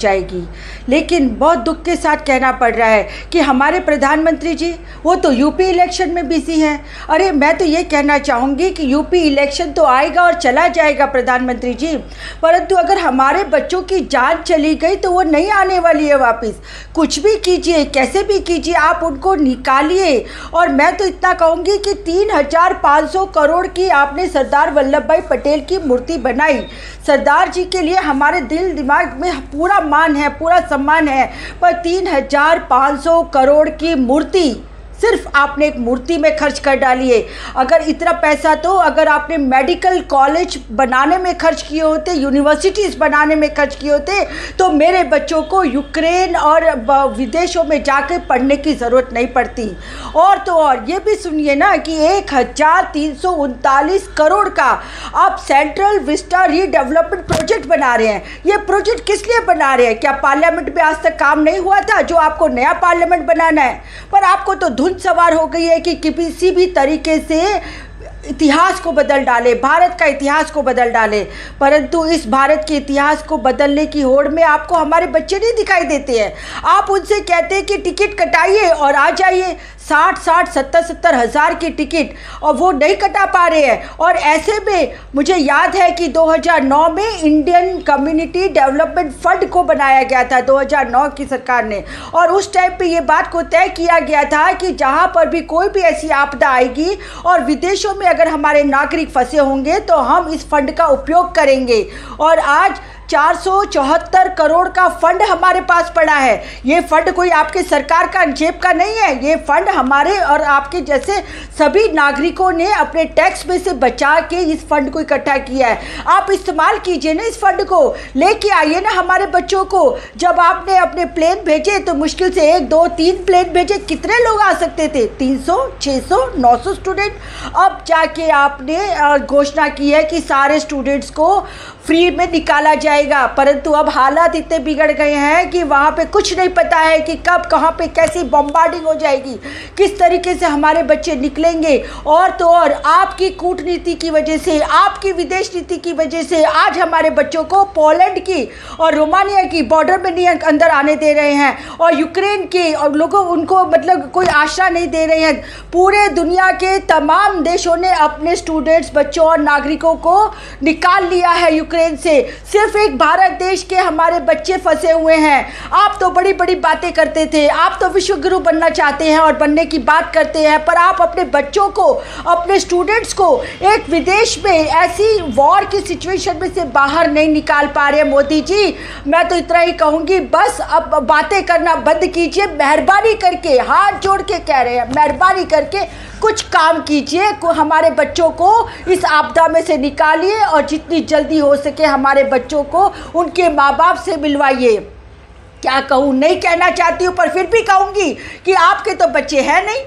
जाएगी। लेकिन बहुत दुख के साथ कहना पड़ रहा है कि हमारे प्रधानमंत्री जी वो तो यूपी इलेक्शन में बिजी हैं। अरे मैं तो ये कहना चाहूँगी कि यूपी इलेक्शन तो आएगा और चला जाएगा प्रधानमंत्री जी, परंतु अगर हमारे बच्चों की जान चली गई तो वो नहीं आने वाली है वापस। कुछ भी कीजिए, कैसे भी कीजिए, आप उनको निकालिए। और मैं तो इतना कहूँगी कि 3,500 करोड़ की आपने सरदार वल्लभ भाई पटेल की मूर्ति बनाई। सरदार जी के लिए हमारे दिल दिमाग में पूरा मान है, पूरा सम्मान है, पर 3,500 करोड़ की मूर्ति सिर्फ आपने एक मूर्ति में खर्च कर डाली है। अगर इतना पैसा तो अगर आपने मेडिकल कॉलेज बनाने में खर्च किए होते, यूनिवर्सिटीज़ बनाने में खर्च किए होते, तो मेरे बच्चों को यूक्रेन और विदेशों में जाकर पढ़ने की ज़रूरत नहीं पड़ती। और तो और ये भी सुनिए ना कि 1,339 करोड़ का आप सेंट्रल विस्टा रीडेवलपमेंट प्रोजेक्ट बना रहे हैं। ये प्रोजेक्ट किस लिए बना रहे हैं? क्या पार्लियामेंट में आज तक काम नहीं हुआ था जो आपको नया पार्लियामेंट बनाना है? पर आपको तो धुन सवार हो गई है कि किसी भी तरीके से इतिहास को बदल डाले, भारत का इतिहास को बदल डाले। परंतु इस भारत के इतिहास को बदलने की होड़ में आपको हमारे बच्चे नहीं दिखाई देते हैं। आप उनसे कहते हैं कि टिकट कटाइए और आ जाइए, 60,000 70,000 हज़ार की टिकट, और वो नहीं कटा पा रहे हैं। और ऐसे में मुझे याद है कि 2009 में इंडियन कम्युनिटी डेवलपमेंट फंड को बनाया गया था 2009 की सरकार ने, और उस टाइम पे ये बात को तय किया गया था कि जहाँ पर भी कोई भी ऐसी आपदा आएगी और विदेशों में अगर हमारे नागरिक फंसे होंगे तो हम इस फंड का उपयोग करेंगे। और आज 474 करोड़ का फंड हमारे पास पड़ा है। ये फंड कोई आपके सरकार का जेब का नहीं है, ये फंड हमारे और आपके जैसे सभी नागरिकों ने अपने टैक्स में से बचा के इस फंड को इकट्ठा किया है। आप इस्तेमाल कीजिए ना, इस फंड को लेके आइए ना हमारे बच्चों को। जब आपने अपने प्लेन भेजे तो मुश्किल से 1 2 3 प्लेन भेजे, कितने लोग आ सकते थे? 300 600 900 स्टूडेंट। अब जाके आपने घोषणा की है कि सारे स्टूडेंट्स को फ्री में निकाला जाएगा, परंतु अब हालात इतने बिगड़ गए हैं कि वहाँ पे कुछ नहीं पता है कि कब कहाँ पे कैसी बम्बार्डिंग हो जाएगी, किस तरीके से हमारे बच्चे निकलेंगे। और तो और आपकी कूटनीति की वजह से, आपकी विदेश नीति की वजह से आज हमारे बच्चों को पोलैंड की और रोमानिया की बॉर्डर में नहीं अंदर आने दे रहे हैं, और यूक्रेन के और लोगों उनको मतलब कोई आशा नहीं दे रहे हैं। पूरे दुनिया के तमाम देशों ने अपने स्टूडेंट्स, बच्चों और नागरिकों को निकाल लिया है यूक्रेन से। सिर्फ एक भारत देश के हमारे बच्चे फंसे हुए हैं। आप तो बड़ी बड़ी बातें करते थे, आप तो विश्व गुरु बनना चाहते हैं और बनने की बात करते हैं, पर आप अपने बच्चों को, अपने स्टूडेंट्स को एक विदेश में ऐसी वॉर की सिचुएशन में से बाहर नहीं निकाल पा रहे। मोदी जी, मैं तो इतना ही कहूँगी, बस अब बातें करना बंद कीजिए, मेहरबानी करके, हाथ जोड़ के कह रहे हैं, मेहरबानी करके कुछ काम कीजिए, हमारे बच्चों को इस आपदा में से निकालिए और जितनी जल्दी हो सके हमारे बच्चों को उनके माँ बाप से मिलवाइए। क्या कहूँ, नहीं कहना चाहती हूँ पर फिर भी कहूँगी कि आपके तो बच्चे हैं नहीं,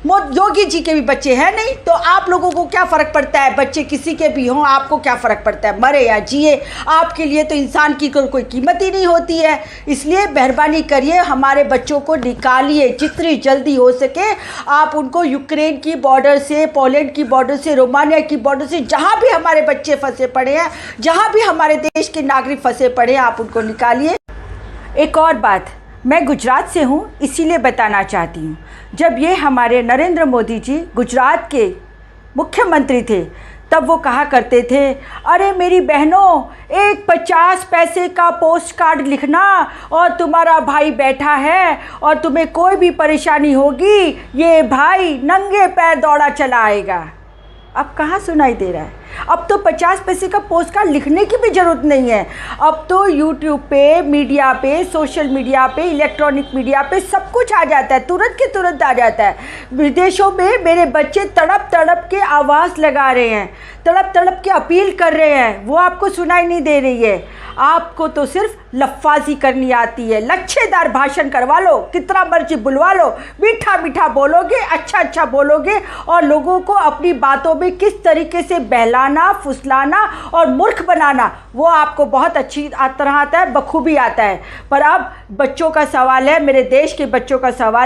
योगी जी के भी बच्चे हैं नहीं, तो आप लोगों को क्या फ़र्क पड़ता है? बच्चे किसी के भी हों, आपको क्या फ़र्क पड़ता है? मरे या जिए, आपके लिए तो इंसान की कोई कीमत ही नहीं होती है। इसलिए मेहरबानी करिए, हमारे बच्चों को निकालिए जितनी जल्दी हो सके। आप उनको यूक्रेन की बॉर्डर से, पोलैंड की बॉर्डर से, रोमानिया की बॉर्डर से, जहाँ भी हमारे बच्चे फंसे पड़े हैं, जहाँ भी हमारे देश के नागरिक फंसे पड़े हैं, आप उनको निकालिए। एक और बात, मैं गुजरात से हूँ, इसीलिए बताना चाहती हूँ। जब ये हमारे नरेंद्र मोदी जी गुजरात के मुख्यमंत्री थे, तब वो कहा करते थे, अरे मेरी बहनों, एक 50 पैसे का पोस्ट कार्ड लिखना और तुम्हारा भाई बैठा है और तुम्हें कोई भी परेशानी होगी, ये भाई नंगे पैर दौड़ा चला आएगा। अब कहाँ सुनाई दे रहा है? अब तो 50 पैसे का पोस्ट कार्ड लिखने की भी ज़रूरत नहीं है। अब तो यूट्यूब पे, मीडिया पे, सोशल मीडिया पे, इलेक्ट्रॉनिक मीडिया पे सब कुछ आ जाता है, तुरंत के तुरंत आ जाता है। विदेशों में मेरे बच्चे तड़प तड़प के आवाज़ लगा रहे हैं, तड़प तड़प के अपील कर रहे हैं, वो आपको सुनाई नहीं दे रही है। आपको तो सिर्फ लफ्फ़ाज़ी करनी आती है, लच्छेदार भाषण करवा लो, कितना मर्जी बुलवा लो, मीठा मीठा बोलोगे, अच्छा अच्छा बोलोगे, और लोगों को अपनी बातों में किस तरीके से बहलाना, फुसलाना और मूर्ख बनाना, वो आपको बहुत अच्छी तरह आता है, बखूबी आता है। पर अब बच्चों का सवाल है, मेरे देश के बच्चों का सवाल